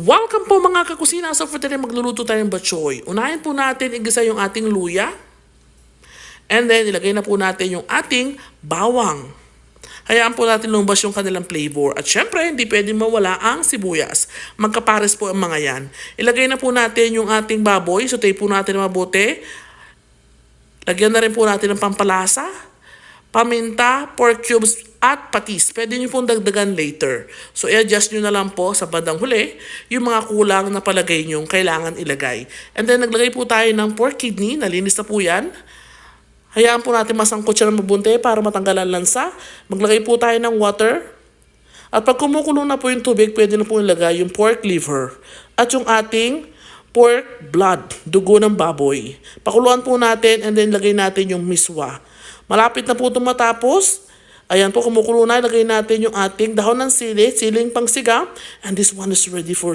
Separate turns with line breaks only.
Welcome po mga kakusina. So for today magluluto tayo ng batchoy. Unahin po natin igisa yung ating luya. And then ilagay na po natin yung ating bawang. Hayaan po natin lumabas yung kanilang flavor. At syempre hindi pwedeng mawala ang sibuyas. Magkapares po ang mga yan. Ilagay na po natin yung ating baboy. So tayo po natin mabuti. Lagyan na rin po natin ng pampalasa, paminta, pork cubes, at patis. Pwede nyo pong dagdagan later. So, i-adjust nyo na lang po sa bandang huli yung mga kulang na palagay nyo kailangan ilagay. And then, naglagay po tayo ng pork kidney. Nalinis na po yan. Hayaan po natin masangkot siya ng mabunti para matanggalan lansa. Maglagay po tayo ng water. At pag kumukulo na po yung tubig, pwede na po ilagay yung pork liver. At yung ating pork blood, dugo ng baboy. Pakuluan po natin and then lagay natin yung miswa. Malapit na po itong matapos. Ayan po, kumukulo na. Ilagay natin yung ating dahon ng sili, siling pangsiga. And this one is ready for